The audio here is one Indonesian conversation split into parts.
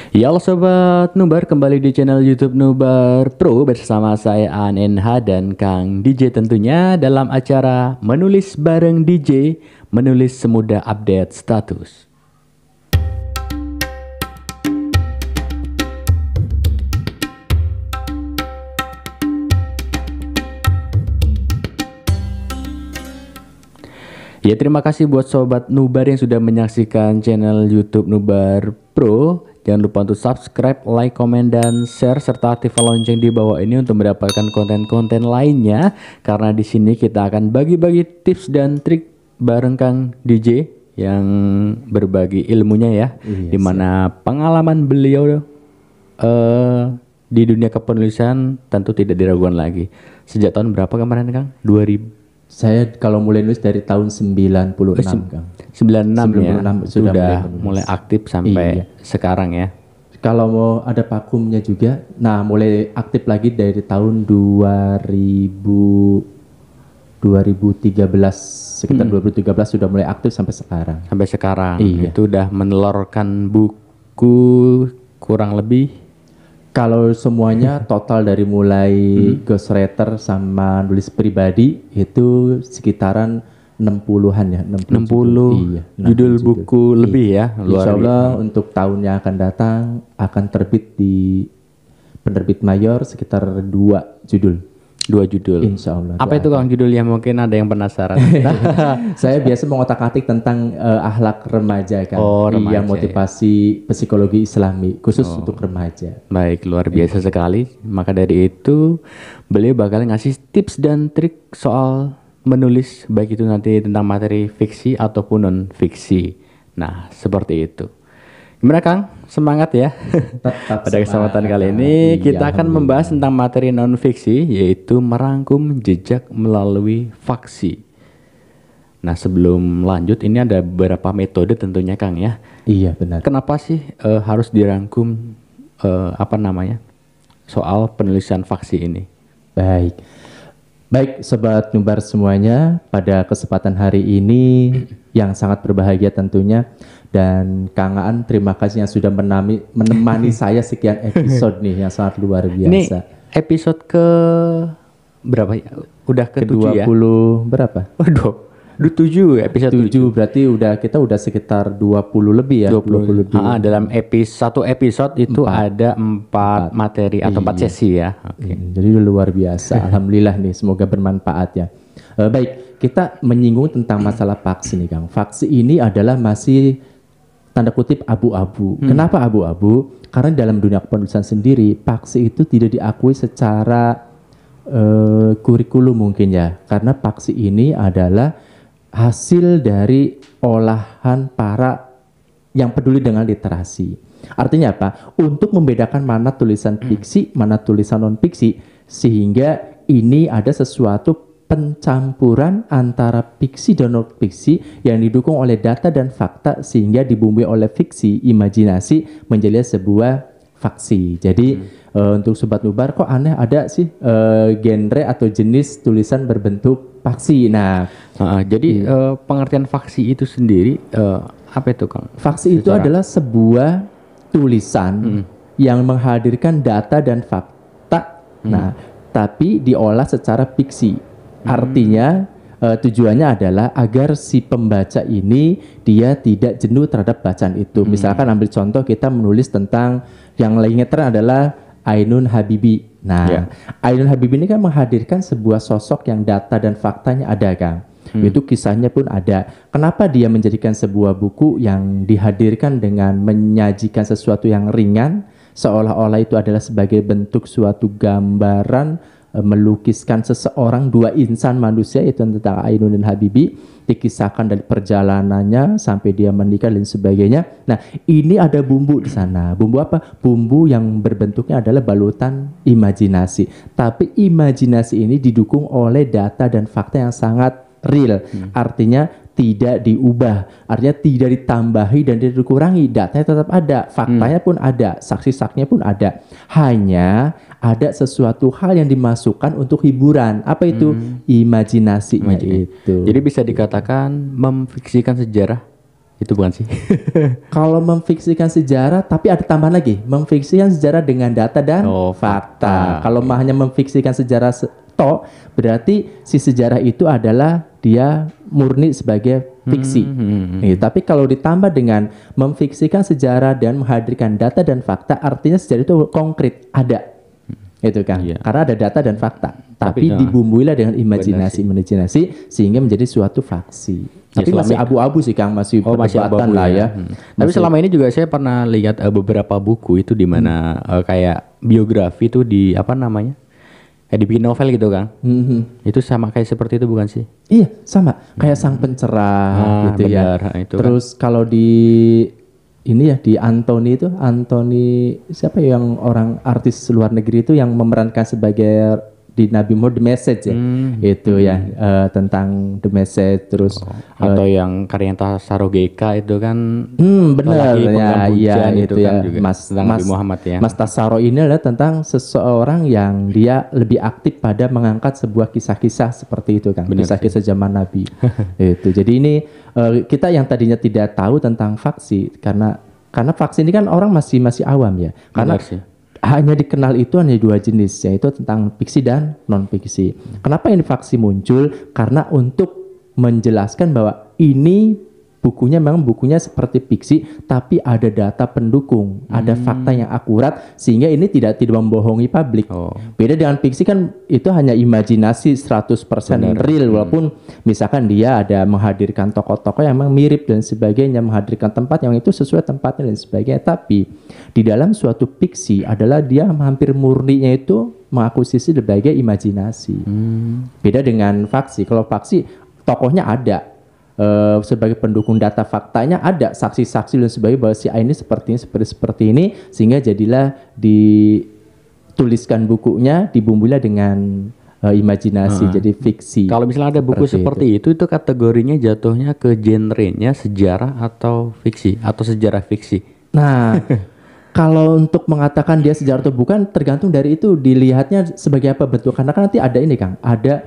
Ya halo sobat Nubar, kembali di channel YouTube Nubar Pro bersama saya ANNH dan Kang DJ tentunya dalam acara Menulis Bareng DJ, menulis semudah update status. Ya terima kasih buat sobat Nubar yang sudah menyaksikan channel YouTube Nubar Pro. Jangan lupa untuk subscribe, like, komen, dan share serta aktifkan lonceng di bawah ini untuk mendapatkan konten-konten lainnya. Karena di sini kita akan bagi-bagi tips dan trik bareng Kang DJ yang berbagi ilmunya ya. Dimana pengalaman beliau di dunia kepenulisan tentu tidak diragukan lagi. Sejak tahun berapa kemarin Kang? 2000. Saya kalau mulai nulis dari tahun 96 Kang. 96 ya, sudah mulai menulis. Aktif sampai sekarang ya. Kalau mau ada vakumnya juga, nah mulai aktif lagi dari tahun 2013, sekitar 2013 sudah mulai aktif sampai sekarang. Sampai sekarang, Iya. itu udah menelurkan buku kurang lebih. Kalau semuanya total dari mulai ghostwriter sama nulis pribadi itu sekitaran 60-an ya, 60 Iya, judul 60 buku lebih ya, luar Insya Allah biasa. untuk tahun yang akan datang akan terbit di penerbit mayor sekitar 2 judul. 2 judul. Insya Allah. Apa itu Kang judulnya? Mungkin ada yang penasaran. Saya biasa mengotak-atik tentang akhlak remaja kan. Oh, remaja, Yang motivasi psikologi Islami khusus untuk remaja. Baik, luar biasa sekali. Maka dari itu beliau bakal ngasih tips dan trik soal menulis, baik itu nanti tentang materi fiksi ataupun non fiksi. Nah, seperti itu. Gimana Kang? Semangat ya. Pada kesempatan kali ini kita akan membahas tentang materi non fiksi, yaitu merangkum jejak melalui faksi. Nah, sebelum lanjut ini ada beberapa metode tentunya Kang ya. Iya benar. Kenapa sih harus dirangkum soal penulisan faksi ini? Baik Sobat Nubar semuanya, pada kesempatan hari ini yang sangat berbahagia tentunya, dan Kang Aan terima kasih yang sudah menemani saya sekian episode nih yang sangat luar biasa. Ini episode ke berapa ya? Udah ke 7 ya? 20 berapa? Waduh, 7 episode 7 berarti kita udah sekitar 20 lebih ya. 20 lebih. Dalam satu episode itu ada 4 materi atau 4 sesi ya. Oke. Jadi udah luar biasa. Alhamdulillah nih, semoga bermanfaat ya. Baik, kita menyinggung tentang masalah faksi nih Kang. Faksi ini adalah masih tanda kutip abu-abu. Kenapa abu-abu? Karena dalam dunia penulisan sendiri, faksi itu tidak diakui secara kurikulum mungkin ya. Karena faksi ini adalah hasil dari olahan para yang peduli dengan literasi. Artinya apa? Untuk membedakan mana tulisan fiksi, mana tulisan non-fiksi, sehingga ini ada sesuatu pencampuran antara fiksi dan non-fiksi yang didukung oleh data dan fakta sehingga dibumbui oleh fiksi, imajinasi menjadi sebuah faksi. Jadi untuk Sobat Nubar, kok aneh ada sih genre atau jenis tulisan berbentuk faksi. Nah, jadi pengertian faksi itu sendiri apa itu Kang? Faksi itu adalah sebuah tulisan yang menghadirkan data dan fakta. Nah, tapi diolah secara fiksi. Artinya tujuannya adalah agar si pembaca ini dia tidak jenuh terhadap bacaan itu. Misalkan ambil contoh, kita menulis tentang yang lagi ngetren adalah Ainun Habibi. Nah, Ainun Habibi ini kan menghadirkan sebuah sosok yang data dan faktanya ada Kang. Itu kisahnya pun ada. Kenapa dia menjadikan sebuah buku yang dihadirkan dengan menyajikan sesuatu yang ringan, seolah-olah itu adalah sebagai bentuk suatu gambaran melukiskan seseorang, dua insan manusia, itu tentang Ainun dan Habibi, dikisahkan dari perjalanannya sampai dia menikah dan sebagainya. Nah, ini ada bumbu di sana. Bumbu apa? Bumbu yang berbentuknya adalah balutan imajinasi. Tapi imajinasi ini didukung oleh data dan fakta yang sangat real. Artinya tidak diubah, artinya tidak ditambahi dan tidak dikurangi. Datanya tetap ada, faktanya pun ada, saksi-saksinya pun ada. Hanya ada sesuatu hal yang dimasukkan untuk hiburan. Apa itu? Imajinasinya itu. Jadi bisa dikatakan memfiksikan sejarah. Itu bukan sih? Kalau memfiksikan sejarah, tapi ada tambahan lagi, memfiksikan sejarah dengan data dan fakta. Kalau hanya memfiksikan sejarah berarti si sejarah itu adalah dia murni sebagai fiksi. Tapi kalau ditambah dengan memfiksikan sejarah dan menghadirkan data dan fakta, artinya sejarah itu konkret, ada. Itu kan, karena ada data dan fakta. Tapi dibumbuilah dengan imajinasi sehingga menjadi suatu faksi. Tapi masih abu-abu sih Kang, masih perdebatan lah ya. Tapi selama ini juga saya pernah lihat beberapa buku itu di mana kayak biografi itu di apa namanya? Kayak dibikin novel gitu Kang. Itu sama kayak seperti itu bukan sih? Iya, sama. Kayak Sang Pencerah gitu benar, ya. itu terus kalau di ini ya di Anthony siapa yang orang artis luar negeri itu yang memerankan sebagai di Nabi Muhammad The Message ya. Itu ya tentang The Message terus atau yang Karyanta Sarogeka itu kan benar ya itu ya kan juga Mas Nabi Muhammad ya. Mas Tasaro ini adalah tentang seseorang yang dia lebih aktif pada mengangkat sebuah kisah-kisah seperti itu kan, kisah-kisah zaman Nabi. Itu. Jadi ini kita yang tadinya tidak tahu tentang faksi karena faksi ini kan orang masih awam ya. Karena hanya dikenal itu hanya dua jenis, yaitu tentang fiksi dan non fiksi. Kenapa ini faksi muncul? Karena untuk menjelaskan bahwa ini bukunya seperti fiksi, tapi ada data pendukung, ada fakta yang akurat, sehingga ini tidak membohongi publik. Beda dengan fiksi kan itu hanya imajinasi 100% real, walaupun misalkan dia ada menghadirkan tokoh-tokoh yang memang mirip dan sebagainya, menghadirkan tempat yang itu sesuai tempatnya dan sebagainya, tapi di dalam suatu fiksi adalah dia hampir murninya itu mengakuisisi sebagai imajinasi. Beda dengan faksi. Kalau faksi tokohnya ada, sebagai pendukung data faktanya ada saksi-saksi dan sebagainya bahwa si A ini seperti ini sehingga jadilah dituliskan bukunya dibumbuilah dengan imajinasi jadi fiksi. Kalau misalnya ada buku seperti itu kategorinya jatuhnya ke genrenya sejarah atau fiksi atau sejarah fiksi. Nah, kalau untuk mengatakan dia sejarah atau bukan tergantung dari itu dilihatnya sebagai apa bentuk, karena kan nanti ada ini Kang, ada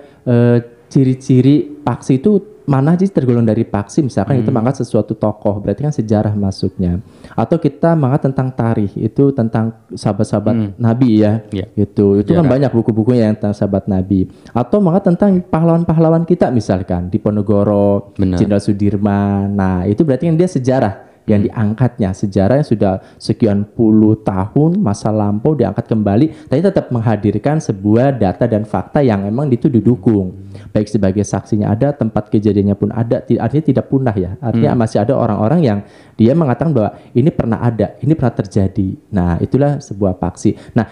ciri-ciri faksi itu mana sih tergolong dari faksi, misalkan itu mengangkat sesuatu tokoh, berarti kan sejarah masuknya. Atau kita mengangkat tentang tarikh, itu tentang sahabat-sahabat Nabi ya. Itu kan banyak buku-bukunya yang tentang sahabat Nabi. Atau mengangkat tentang pahlawan-pahlawan kita misalkan Diponegoro, Jenderal Sudirman. Nah, itu berarti kan dia sejarah yang diangkatnya, sejarah yang sudah sekian puluh tahun masa lampau diangkat kembali, tapi tetap menghadirkan sebuah data dan fakta yang memang itu didukung, baik sebagai saksinya ada, tempat kejadiannya pun ada, artinya tidak punah ya, artinya masih ada orang-orang yang dia mengatakan bahwa ini pernah ada, ini pernah terjadi. Nah, itulah sebuah faksi. Nah,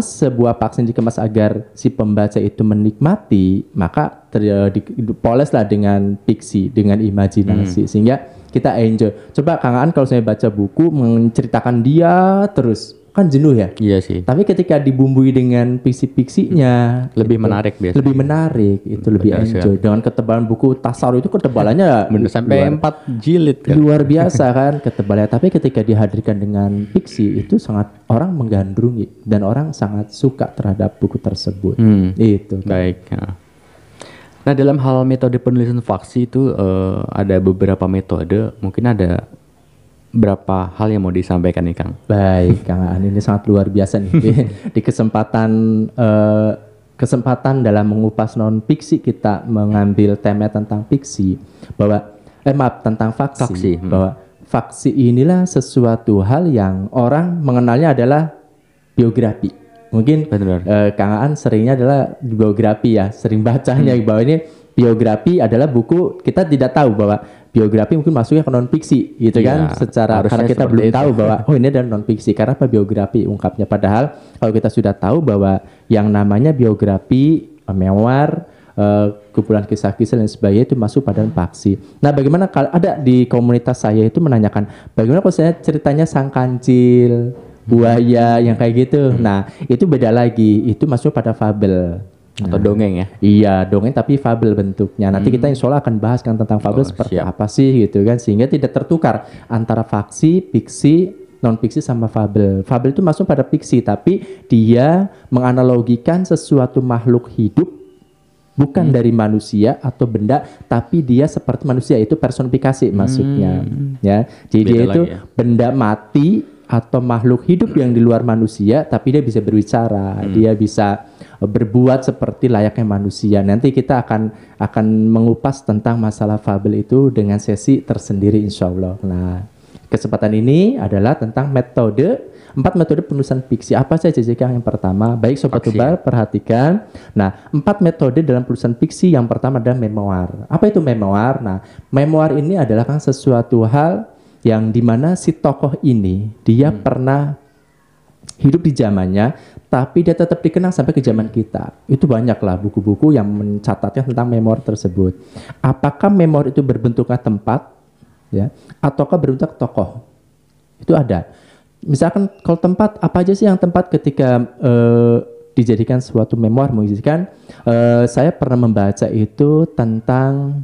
sebuah faksi dikemas agar si pembaca itu menikmati, maka dipoleslah dengan fiksi, dengan imajinasi, sehingga kita enjoy. Coba Kang Aan kalau saya baca buku menceritakan dia terus kan jenuh ya. Iya sih. Tapi ketika dibumbui dengan fiksi-fiksinya lebih menarik biasanya. Lebih menarik, itu lebih enjoy. Dengan ketebalan buku Tasawuf itu ketebalannya sampai 4 jilid kan. Luar biasa kan ketebalannya. Tapi ketika dihadirkan dengan fiksi itu sangat orang menggandrungi dan orang sangat suka terhadap buku tersebut. Itu. Baik. Ya. Nah, dalam hal metode penulisan faksi itu ada beberapa metode, mungkin ada berapa hal yang mau disampaikan nih Kang? Baik Kang Aan, ini sangat luar biasa nih di kesempatan dalam mengupas non fiksi kita mengambil tema tentang fiksi bahwa tentang faksi. Bahwa faksi inilah sesuatu hal yang orang mengenalnya adalah biografi. Mungkin Kang Aan seringnya adalah biografi ya, sering bacanya bahwa ini biografi adalah buku, kita tidak tahu bahwa biografi mungkin masuknya ke non fiksi gitu kan, secara karena kita belum tahu bahwa ini adalah non fiksi, karena apa biografi ungkapnya, padahal kalau kita sudah tahu bahwa yang namanya biografi, memoir, kumpulan kisah-kisah dan sebagainya itu masuk pada faksi. Nah, bagaimana kalau ada di komunitas saya itu menanyakan bagaimana kalau saya ceritanya sang kancil, buaya yang kayak gitu. Nah, itu beda lagi. Itu masuk pada fabel. Atau dongeng ya? Iya, dongeng tapi fabel bentuknya. Nanti kita insya Allah akan bahas kan tentang fabel seperti apa sih gitu kan. Sehingga tidak tertukar antara faksi, fiksi, non-fiksi sama fabel. Fabel itu masuk pada fiksi, tapi dia menganalogikan sesuatu makhluk hidup bukan dari manusia atau benda, tapi dia seperti manusia, itu personifikasi maksudnya. Ya, jadi Beda dia itu lagi ya. benda mati atau makhluk hidup yang di luar manusia, tapi dia bisa berbicara, dia bisa berbuat seperti layaknya manusia. Nanti kita akan mengupas tentang masalah fabel itu dengan sesi tersendiri insya Allah. Nah, kesempatan ini adalah tentang 4 metode penulisan fiksi. Apa saja JK? Yang pertama, baik Sobat Nubar perhatikan. Nah, 4 metode dalam penulisan fiksi. Yang pertama adalah memoir. Apa itu memoir? Nah, memoir ini adalah kan sesuatu hal yang dimana si tokoh ini dia pernah hidup di zamannya, tapi dia tetap dikenang sampai ke zaman kita. Itu banyaklah buku-buku yang mencatatkan tentang memoir tersebut. Apakah memoir itu berbentuknya tempat, ya, ataukah berbentuk tokoh? Itu ada. Misalkan kalau tempat, apa aja sih yang tempat ketika dijadikan suatu memoir? Misalkan saya pernah membaca itu tentang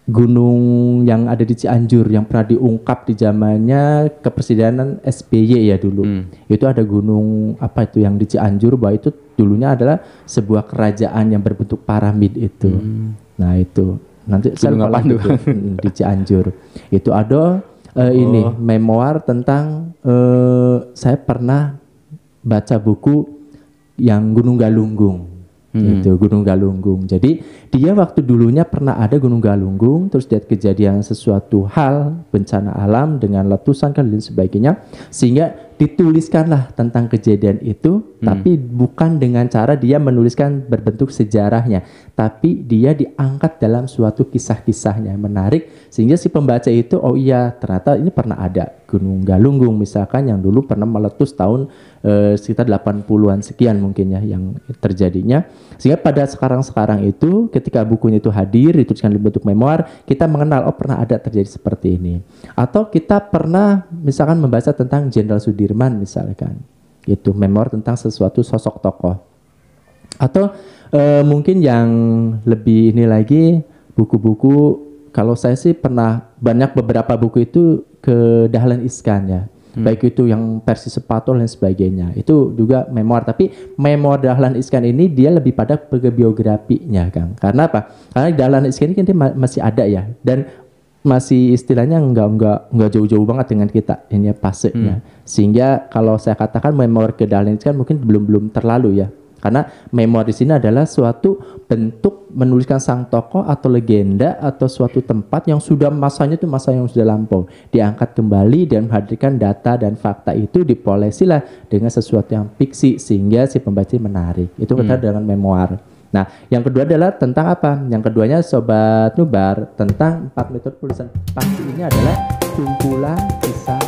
gunung yang ada di Cianjur yang pernah diungkap di zamannya kepresidenan SBY ya dulu. Itu ada gunung apa itu yang di Cianjur, bahwa itu dulunya adalah sebuah kerajaan yang berbentuk piramid itu. Nah itu nanti saya lupa lagi tuh, di Cianjur. Itu ada ini memoir tentang saya pernah baca buku yang Gunung Galunggung. Itu Gunung Galunggung. Jadi dia waktu dulunya pernah ada Gunung Galunggung, terus dia kejadian sesuatu hal bencana alam dengan letusan dan sebagainya, sehingga dituliskanlah tentang kejadian itu, tapi bukan dengan cara dia menuliskan berbentuk sejarahnya, tapi dia diangkat dalam suatu kisah-kisahnya yang menarik, sehingga si pembaca itu oh iya ternyata ini pernah ada Gunung Galunggung misalkan yang dulu pernah meletus tahun sekitar 80-an sekian mungkin ya yang terjadinya, sehingga pada sekarang itu ketika bukunya itu hadir dituliskan dalam bentuk memoir, kita mengenal oh pernah ada terjadi seperti ini. Atau kita pernah misalkan membaca tentang Jenderal Sudirman misalkan, itu memoir tentang sesuatu sosok tokoh. Atau mungkin yang lebih ini lagi buku-buku, kalau saya sih pernah banyak beberapa buku itu ke Dahlan Iskan ya. Baik itu yang versi sepatu dan sebagainya, itu juga memoir. Tapi memoir Dahlan Iskan ini dia lebih pada biografinya Kang. Karena apa? Karena Dahlan Iskan ini kan dia masih ada ya, dan masih istilahnya nggak jauh-jauh banget dengan kita ini pasenya. Sehingga kalau saya katakan memoir ke Dahlan Iskan mungkin belum terlalu ya. Karena memoir di sini adalah suatu bentuk menuliskan sang tokoh atau legenda atau suatu tempat yang sudah masanya itu masa yang sudah lampau, diangkat kembali dan menghadirkan data dan fakta itu dipolesilah dengan sesuatu yang fiksi sehingga si pembaca menarik. Itu kita dengan memoir. Nah, yang kedua adalah tentang apa? Yang keduanya Sobat Nubar tentang 4 metode penulisan fiksi ini adalah kumpulan kisah